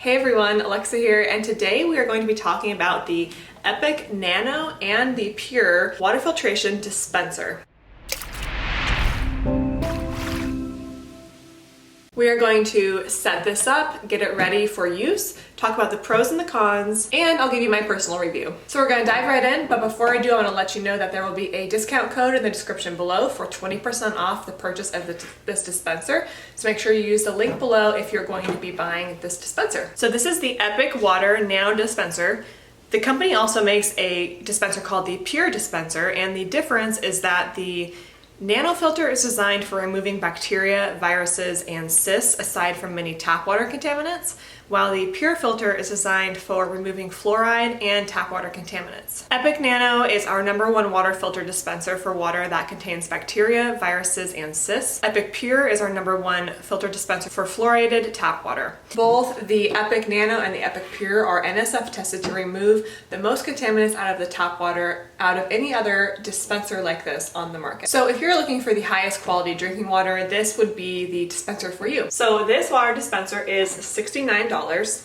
Hey everyone, Alexa here, and today we are going to be talking about the Epic Nano and the Pure water filtration dispenser. We are going to set this up, get it ready for use, talk about the pros and the cons, and I'll give you my personal review. So we're going to dive right in, but before I do, I want to let you know that there will be a discount code in the description below for 20% off the purchase of this dispenser. So make sure you use the link below if you're going to be buying this dispenser. So this is the Epic Water Nano Dispenser. The company also makes a dispenser called the Pure Dispenser, and the difference is that the Nano filter is designed for removing bacteria, viruses, and cysts aside from many tap water contaminants, while the Pure filter is designed for removing fluoride and tap water contaminants. Epic Nano is our #1 water filter dispenser for water that contains bacteria, viruses, and cysts. Epic Pure is our #1 filter dispenser for fluoridated tap water. Both the Epic Nano and the Epic Pure are NSF-tested to remove the most contaminants out of the tap water out of any other dispenser like this on the market. So if you're looking for the highest quality drinking water, this would be the dispenser for you. So this water dispenser is $69.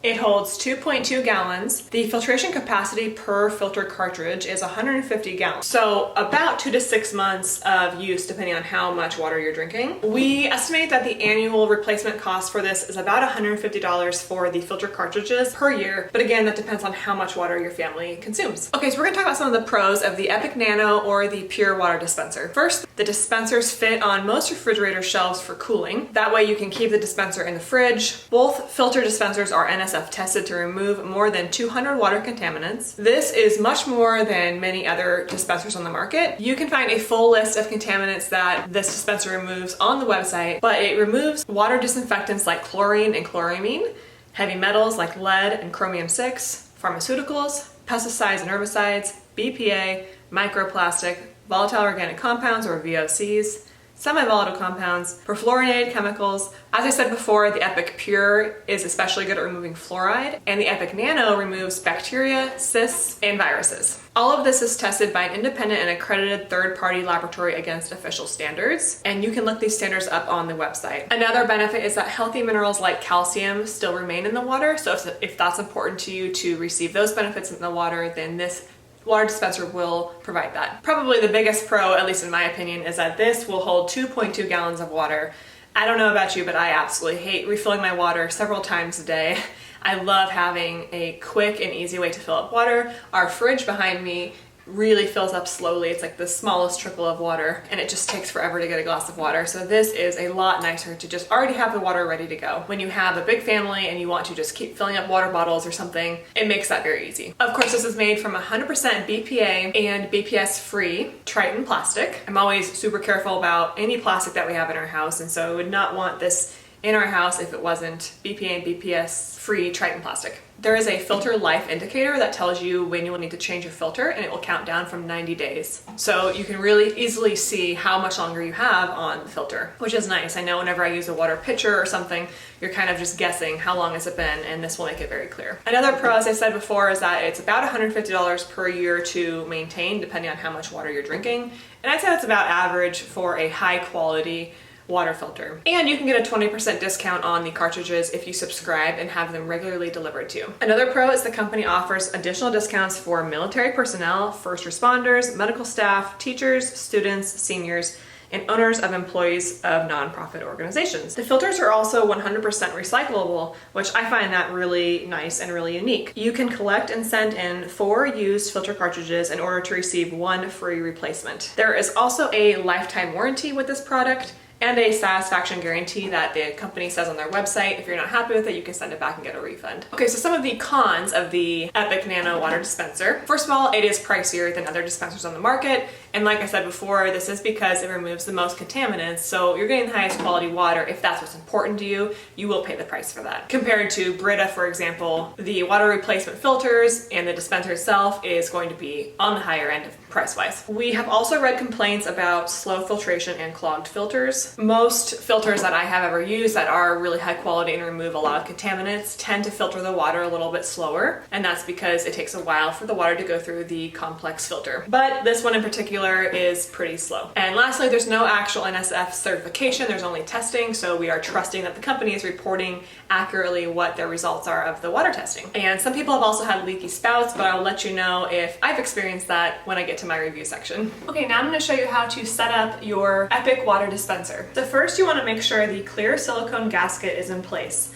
It holds 2.2 gallons. The filtration capacity per filter cartridge is 150 gallons. So about 2 to 6 months of use depending on how much water you're drinking. We estimate that the annual replacement cost for this is about $150 for the filter cartridges per year, but again, that depends on how much water your family consumes. Okay, so we're gonna talk about some of the pros of the Epic Nano or the Pure water dispenser. First, the dispensers fit on most refrigerator shelves for cooling. That way you can keep the dispenser in the fridge. Both filter dispensers are NSF tested to remove more than 200 water contaminants. This is much more than many other dispensers on the market. You can find a full list of contaminants that this dispenser removes on the website, but it removes water disinfectants like chlorine and chloramine, heavy metals like lead and chromium-6, pharmaceuticals, pesticides and herbicides, BPA, microplastic, volatile organic compounds or VOCs, semi-volatile compounds, perfluorinated chemicals. As I said before, the Epic Pure is especially good at removing fluoride, and the Epic Nano removes bacteria, cysts, and viruses. All of this is tested by an independent and accredited third-party laboratory against official standards, and you can look these standards up on the website. Another benefit is that healthy minerals like calcium still remain in the water, so if that's important to you to receive those benefits in the water, then this water dispenser will provide that. Probably the biggest pro, at least in my opinion, is that this will hold 2.2 gallons of water. I don't know about you, but I absolutely hate refilling my water several times a day. I love having a quick and easy way to fill up water. Our fridge behind me really fills up slowly. It's like the smallest trickle of water, and it just takes forever to get a glass of water. So this is a lot nicer to just already have the water ready to go. When you have a big family and you want to just keep filling up water bottles or something, it makes that very easy. Of course, this is made from 100% BPA and BPS free Triton plastic. I'm always super careful about any plastic that we have in our house, and so I would not want this in our house if it wasn't BPA and BPS free Triton plastic. There is a filter life indicator that tells you when you will need to change your filter, and it will count down from 90 days. So you can really easily see how much longer you have on the filter, which is nice. I know whenever I use a water pitcher or something, you're kind of just guessing how long has it been, and this will make it very clear. Another pro, as I said before, is that it's about $150 per year to maintain, depending on how much water you're drinking. And I'd say that's about average for a high quality water filter. And you can get a 20% discount on the cartridges if you subscribe and have them regularly delivered to you. Another pro is the company offers additional discounts for military personnel, first responders, medical staff, teachers, students, seniors, and owners of employees of nonprofit organizations. The filters are also 100% recyclable, which I find that really nice and really unique. You can collect and send in 4 used filter cartridges in order to receive 1 free replacement. There is also a lifetime warranty with this product, and a satisfaction guarantee that the company says on their website. If you're not happy with it, you can send it back and get a refund. Okay, so some of the cons of the Epic Nano water dispenser. First of all, it is pricier than other dispensers on the market. And like I said before, this is because it removes the most contaminants. So you're getting the highest quality water. If that's what's important to you, you will pay the price for that. Compared to Brita, for example, the water replacement filters and the dispenser itself is going to be on the higher end of price-wise. We have also read complaints about slow filtration and clogged filters. Most filters that I have ever used that are really high quality and remove a lot of contaminants tend to filter the water a little bit slower, and that's because it takes a while for the water to go through the complex filter. But this one in particular regular is pretty slow. And lastly, there's no actual NSF certification, there's only testing, so we are trusting that the company is reporting accurately what their results are of the water testing. And some people have also had leaky spouts, but I'll let you know if I've experienced that when I get to my review section. Okay, now I'm going to show you how to set up your Epic water dispenser. So first you want to make sure the clear silicone gasket is in place.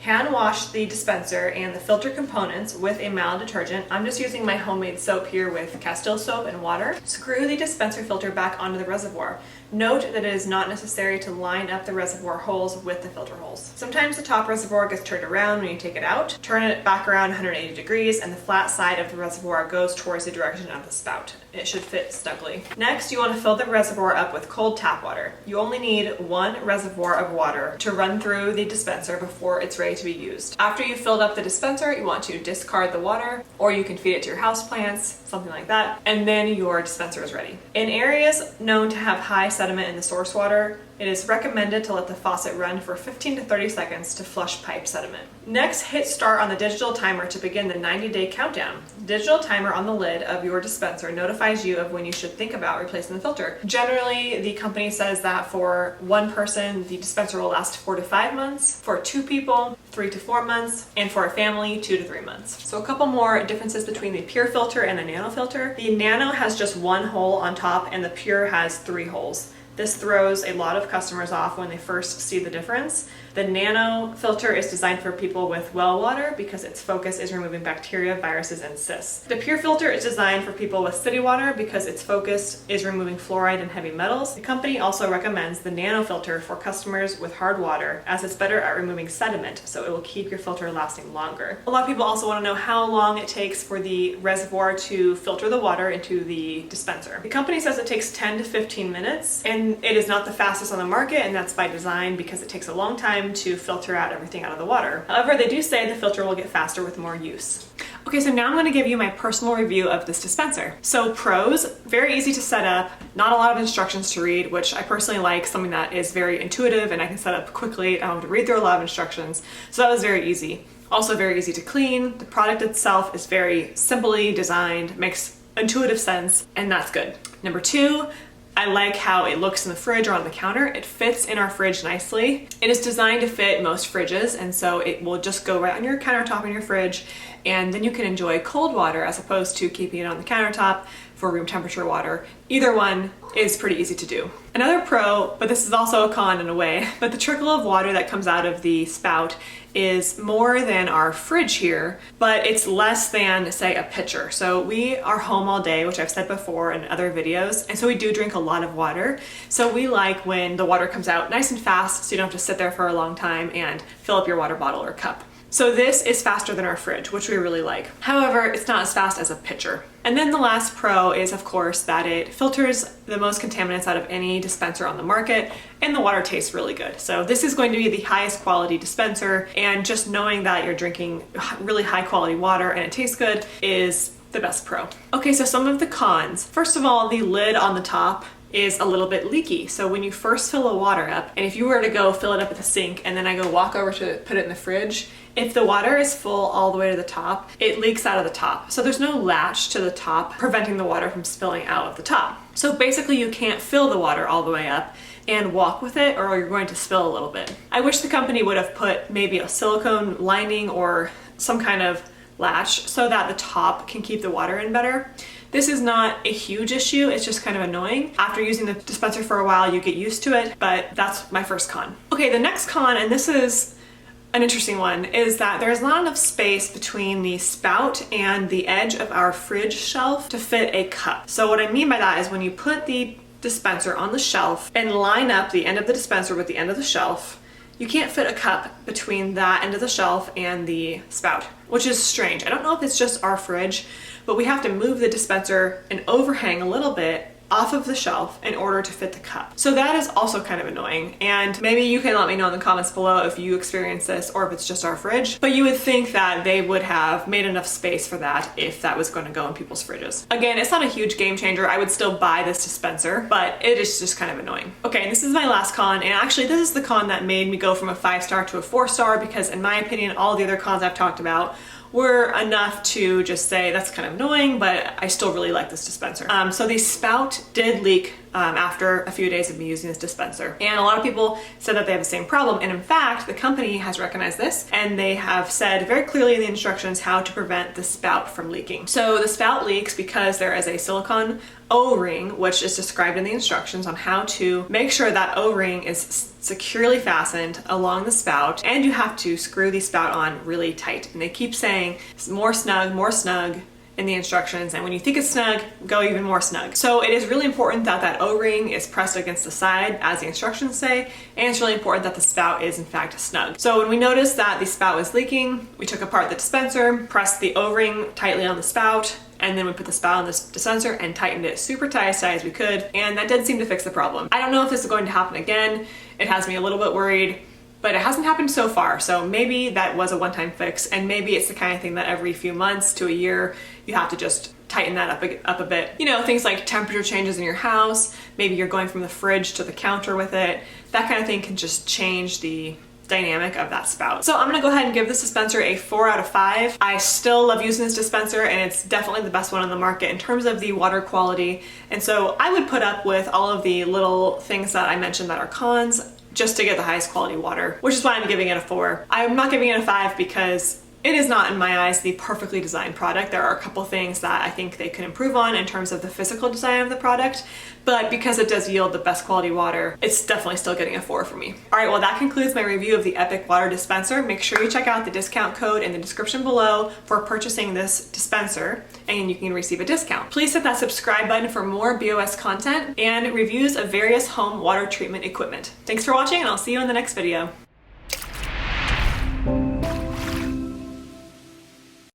Hand wash the dispenser and the filter components with a mild detergent. I'm just using my homemade soap here with Castile soap and water. Screw the dispenser filter back onto the reservoir. Note that it is not necessary to line up the reservoir holes with the filter holes. Sometimes the top reservoir gets turned around when you take it out. Turn it back around 180 degrees and the flat side of the reservoir goes towards the direction of the spout. It should fit snugly. Next, you want to fill the reservoir up with cold tap water. You only need 1 reservoir of water to run through the dispenser before it's ready to be used. After you've filled up the dispenser, you want to discard the water, or you can feed it to your houseplants, something like that, and then your dispenser is ready. In areas known to have high sediment in the source water, it is recommended to let the faucet run for 15 to 30 seconds to flush pipe sediment. Next, hit start on the digital timer to begin the 90-day countdown. The digital timer on the lid of your dispenser notifies you of when you should think about replacing the filter. Generally, the company says that for 1 person, the dispenser will last 4 to 5 months, for 2 people, 3 to 4 months, and for a family, 2 to 3 months. So a couple more differences between the pure filter and the nano filter. The nano has just 1 hole on top and the pure has 3 holes. This throws a lot of customers off when they first see the difference. The nano filter is designed for people with well water because its focus is removing bacteria, viruses, and cysts. The pure filter is designed for people with city water because its focus is removing fluoride and heavy metals. The company also recommends the nano filter for customers with hard water as it's better at removing sediment, so it will keep your filter lasting longer. A lot of people also want to know how long it takes for the reservoir to filter the water into the dispenser. The company says it takes 10 to 15 minutes, and it is not the fastest on the market, and that's by design because it takes a long time to filter out everything out of the water. However, they do say the filter will get faster with more use. Okay, so now I'm going to give you my personal review of this dispenser. So pros, very easy to set up, not a lot of instructions to read, which I personally like, something that is very intuitive and I can set up quickly. I don't have to read through a lot of instructions, so that was very easy. Also very easy to clean. The product itself is very simply designed, makes intuitive sense, and that's good. Number 2, I like how it looks in the fridge or on the counter. It fits in our fridge nicely. It is designed to fit most fridges, and so it will just go right on your countertop in your fridge, and then you can enjoy cold water as opposed to keeping it on the countertop for room temperature water. Either one is pretty easy to do. Another pro, but this is also a con in a way, but the trickle of water that comes out of the spout is more than our fridge here, but it's less than, say, a pitcher. So we are home all day, which I've said before in other videos, and so we do drink a lot of water. So we like when the water comes out nice and fast so you don't have to sit there for a long time and fill up your water bottle or cup. So this is faster than our fridge, which we really like. However, it's not as fast as a pitcher. And then the last pro is, of course, that it filters the most contaminants out of any dispenser on the market, and the water tastes really good. So this is going to be the highest quality dispenser, and just knowing that you're drinking really high quality water and it tastes good is the best pro. Okay, so some of the cons. First of all, the lid on the top is a little bit leaky. So when you first fill the water up, and if you were to go fill it up at the sink and then I go walk over to put it in the fridge, if the water is full all the way to the top, it leaks out of the top. So there's no latch to the top preventing the water from spilling out of the top. So basically you can't fill the water all the way up and walk with it, or you're going to spill a little bit. I wish the company would have put maybe a silicone lining or some kind of latch so that the top can keep the water in better. This is not a huge issue, it's just kind of annoying. After using the dispenser for a while, you get used to it, but that's my first con. Okay, the next con, and this is an interesting one, is that there's not enough space between the spout and the edge of our fridge shelf to fit a cup. So what I mean by that is when you put the dispenser on the shelf and line up the end of the dispenser with the end of the shelf, you can't fit a cup between that end of the shelf and the spout, which is strange. I don't know if it's just our fridge, but we have to move the dispenser and overhang a little bit off of the shelf in order to fit the cup. So that is also kind of annoying, and maybe you can let me know in the comments below if you experience this or if it's just our fridge, but you would think that they would have made enough space for that if that was going to go in people's fridges. Again, it's not a huge game changer. I would still buy this dispenser, but it is just kind of annoying. Okay, and this is my last con, and actually this is the con that made me go from a 5-star to a 4-star, because in my opinion all the other cons I've talked about were enough to just say that's kind of annoying, but I still really like this dispenser. So the spout did leak after a few days of me using this dispenser. And a lot of people said that they have the same problem. And in fact, the company has recognized this and they have said very clearly in the instructions how to prevent the spout from leaking. So the spout leaks because there is a silicone O-ring, which is described in the instructions on how to make sure that O-ring is securely fastened along the spout, and you have to screw the spout on really tight. And they keep saying more snug in the instructions, and when you think it's snug, go even more snug. So it is really important that that O-ring is pressed against the side as the instructions say, and it's really important that the spout is in fact snug. So when we noticed that the spout was leaking, we took apart the dispenser, pressed the O-ring tightly on the spout, and then we put the spout on this dispenser and tightened it super tight as we could, and that did seem to fix the problem. I don't know if this is going to happen again. It has me a little bit worried, but it hasn't happened so far. So maybe that was a one-time fix, and maybe it's the kind of thing that every few months to a year, you have to just tighten that up a bit. You know, things like temperature changes in your house, maybe you're going from the fridge to the counter with it, that kind of thing can just change the dynamic of that spout. So I'm gonna go ahead and give this dispenser a 4 out of 5. I still love using this dispenser, and it's definitely the best one on the market in terms of the water quality. And so I would put up with all of the little things that I mentioned that are cons just to get the highest quality water, which is why I'm giving it a 4. I'm not giving it a 5 because it is not, in my eyes, the perfectly designed product. There are a couple things that I think they could improve on in terms of the physical design of the product, but because it does yield the best quality water, it's definitely still getting a 4 for me. All right, well, that concludes my review of the Epic water dispenser. Make sure you check out the discount code in the description below for purchasing this dispenser, and you can receive a discount. Please hit that subscribe button for more BOS content and reviews of various home water treatment equipment. Thanks for watching, and I'll see you in the next video.